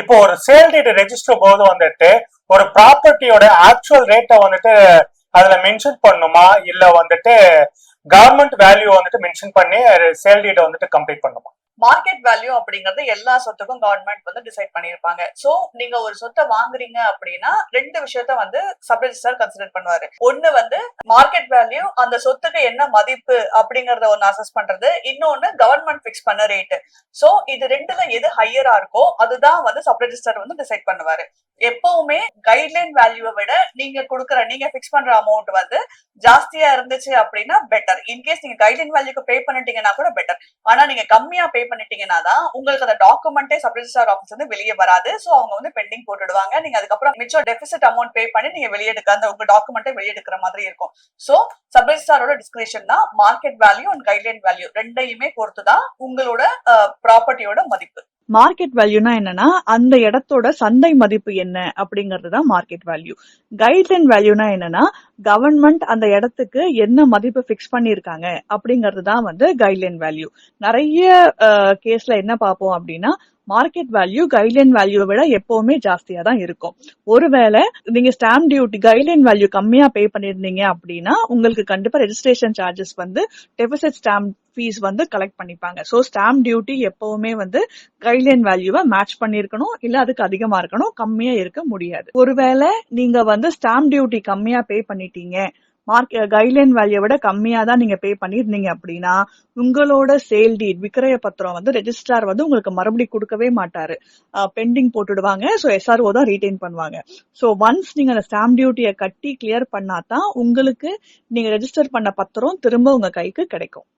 இப்போ ஒரு சேல் டீட் ரெஜிஸ்டர் போது வந்துட்டு ஒரு ப்ராப்பர்ட்டியோட ஆக்சுவல் ரேட்டை வந்துட்டு அதுல மென்ஷன் பண்ணுமா, இல்ல வந்துட்டு கவர்மெண்ட் வேல்யூ வந்துட்டு மென்ஷன் பண்ணி சேல் டீட்டை வந்துட்டு கம்ப்ளீட் பண்ணுமா? மார்க்கெட் வேல்யூ அப்படிங்கறது எல்லா சொத்துக்கும் கவர்மெண்ட் வந்து டிசைட் பண்ணிருப்பாங்க. சோ நீங்க ஒரு சொத்தை வாங்குறீங்க அப்படின்னா ரெண்டு விஷயத்த வந்து சப் ரெஜிஸ்ட்ரார் கன்சிடர் பண்ணுவாரு. ஒண்ணு வந்து மார்க்கெட் வேல்யூ, அந்த சொத்துக்கு என்ன மதிப்பு அப்படிங்கறத ஒன்னு அசஸ் பண்றது, இன்னொன்னு கவர்மெண்ட் பிக்ஸ் பண்ண ரேட். சோ இது ரெண்டுல எது ஹையரா இருக்கோ அதுதான் வந்து சப் ரெஜிஸ்ட்ரார் வந்து டிசைட் பண்ணுவாரு. எப்பவுமே கைட்லைன் வேல்யூவை விட நீங்க பிக்ஸ் பண்ற அமௌண்ட் வந்து ஜாஸ்தியா இருந்துச்சு அப்படின்னா பெட்டர். இன்கேஸ் நீங்க கைட்லைன் வேல்யூக்கு பே பண்ணிட்டீங்கன்னா கூட பெட்டர். ஆனா நீங்க கம்மியா பே பண்ணிட்டீங்கன்னா தான் உங்களுக்கு அந்த டாக்குமெண்டே சப் ரெஜிஸ்ட்ரார் ஆபீஸ் வந்து வெளியே வராது. சோ அவங்க வந்து பெண்டிங் போட்டுடுவாங்க. நீங்க அதுக்கப்புறம் மிச்சம் டெபிசிட் அமௌண்ட் பே பண்ணி நீங்க வெளியெடுக்க அந்த உங்க டாக்குமெண்டை வெளியெடுக்கிற மாதிரி இருக்கும். சோ சப் ரெஜிஸ்ட்ராரோட டிஸ்கிரிப்ஷன் தான் market value and guideline value ரெண்டையுமே பொறுத்துதான் உங்களோட ப்ராப்பர்ட்டியோட மதிப்பு. மார்க்கெட் வேல்யூனா என்னன்னா அந்த இடத்தோட சந்தை மதிப்பு என்ன அப்படிங்கிறது தான் மார்க்கெட் வேல்யூ. கைட்லைன் வேல்யூனா என்னன்னா கவர்மெண்ட் அந்த இடத்துக்கு என்ன மதிப்பு பிக்ஸ் பண்ணிருக்காங்க அப்படிங்கிறது தான் வந்து கைட்லைன் வேல்யூ. நிறைய கேஸ்ல என்ன பார்ப்போம் அப்படின்னா மார்க்கெட் வேல்யூ கைட்லைன் வேல்யூவை விட எப்பவுமே ஜாஸ்தியா தான் இருக்கும். ஒருவேளை நீங்க ஸ்டாம்ப் டியூட்டி கைட்லைன் வேல்யூ கம்மியா பே பண்ணிருந்தீங்க அப்படின்னா உங்களுக்கு கண்டிப்பா ரெஜிஸ்ட்ரேஷன் சார்ஜஸ் வந்து டெபிசிட் ஸ்டாம்ப் ஃபீஸ் வந்து கலெக்ட் பண்ணிப்பாங்க. சோ ஸ்டாம்ப் டியூட்டி எப்பவுமே வந்து கைட்லைன் வேல்யூவை மேட்ச் பண்ணிருக்கணும், இல்ல அதுக்கு அதிகமா இருக்கணும், கம்மியா இருக்க முடியாது. ஒருவேளை நீங்க வந்து ஸ்டாம்ப் டியூட்டி கம்மியா பே பண்ணிட்டீங்க, கைட்லைன் வேல்யூ விட கம்மியா தான் நீங்க பே பண்ணிருந்தீங்க அப்படின்னா உங்களோட சேல் டீட் விக்கிரய பத்திரம் வந்து ரெஜிஸ்ட்ரார் வந்து உங்களுக்கு மறுபடியும் கொடுக்கவே மாட்டாரு, பெண்டிங் போட்டுடுவாங்க. சோ எஸ்ஆர்ஓ தான் ரீடைன் பண்ணுவாங்க. சோ ஒன்ஸ் நீங்க அந்த ஸ்டாம்ப் டியூட்டியை கட்டி கிளியர் பண்ணாதான் உங்களுக்கு நீங்க ரெஜிஸ்டர் பண்ண பத்திரம் திரும்ப உங்க கைக்கு கிடைக்கும்.